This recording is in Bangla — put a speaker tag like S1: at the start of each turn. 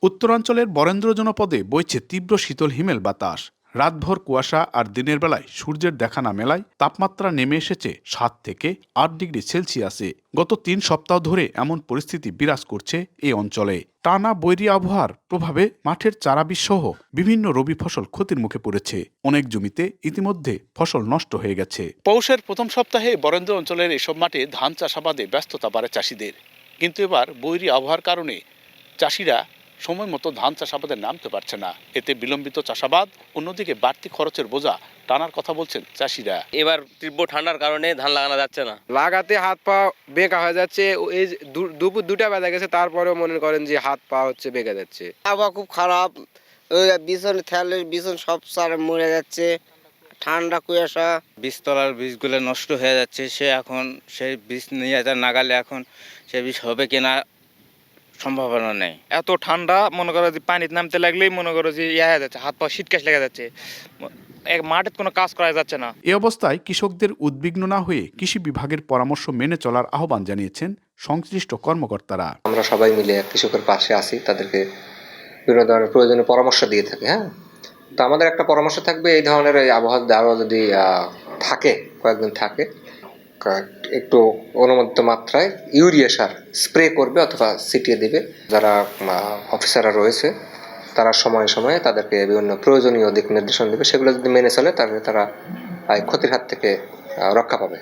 S1: উত্তরাঞ্চলের বরেন্দ্র জনপদে বইছে তীব্র শীতল হিমেল বাতাস। রাতভর কুয়াশা আর দিনের বেলায় সূর্যের দেখা না মেলায় তাপমাত্রা নেমে এসেছে 7 থেকে 8 ডিগ্রি সেলসিয়াসে। গত 3 সপ্তাহ ধরে এমন পরিস্থিতি বিরাজ করছে এই অঞ্চলে। টানা বৈরী আবহাওয়ার প্রভাবে মাঠের চারাবীজ সহ বিভিন্ন রবি ফসল ক্ষতির মুখে পড়েছে। অনেক জমিতে ইতিমধ্যে ফসল নষ্ট হয়ে গেছে। পৌষের প্রথম সপ্তাহে বরেন্দ্র অঞ্চলের এসব মাঠে ধান চাষাবাদে ব্যস্ততা বাড়ে চাষিদের, কিন্তু এবার বৈরী আবহাওয়ার কারণে চাষিরা সময় মতো ধান চাষাবাদে নামতে পারছে না। এতে বিলম্বিত চাষাবাদ, অন্যদিকে বাড়তি খরচের বোঝা টানার কথা বলছেন চাষিরা।
S2: এবার তীব্র ঠান্ডার কারণে ধান লাগানো যাচ্ছে না,
S3: লাগাতে হাত পা বেঁকা হয়ে যাচ্ছে। এই দুপুর 2টা বেজে গেছে, তারপরেও মনে করেন যে হাত পা হচ্ছে বেঁকে যাচ্ছে।
S4: আবহাওয়া খুব খারাপ, বিছন খেলে বিছন সব সার মরে যাচ্ছে, ঠান্ডা কুয়াশা।
S5: বীজতলার বীজগুলো নষ্ট হয়ে যাচ্ছে। সে এখন সেই বীজ নিয়ে যা নাগালে এখন সে বীজ হবে কিনা সম্ভাবনা নেই।
S6: এত ঠান্ডা, মনে করো যে পানিতে নামতে লাগলেই মনে করো যে হয়ে যাচ্ছে, হাত পা শীতকাশ লেগে যাচ্ছে, মাঠে কোনো কাজ করা যাচ্ছে না।
S1: এ অবস্থায় কৃষকদের উদ্বিগ্ন না হয়ে কৃষি বিভাগের পরামর্শ মেনে চলার আহ্বান জানিয়েছেন সংশ্লিষ্ট কর্মকর্তারা।
S7: আমরা সবাই মিলে কৃষকের পাশে আছি, তাদেরকে বিভিন্ন ধরনের প্রয়োজনীয় পরামর্শ দিয়ে থাকি। হ্যাঁ, তো আমাদের একটা পরামর্শ থাকবে, এই ধরনের আবহাওয়া যদি থাকে, কয়েকদিন থাকে, একটু অনুমোদিত মাত্রায় ইউরিয়া সার স্প্রে করবে অথবা ছিটিয়ে দেবে। যারা অফিসাররা রয়েছে তারা সময়ে সময়ে তাদেরকে বিভিন্ন প্রয়োজনীয় দিক নির্দেশনা দেবে। সেগুলো যদি মেনে চলে তাহলে তারা ক্ষতির হাত থেকে রক্ষা পাবে।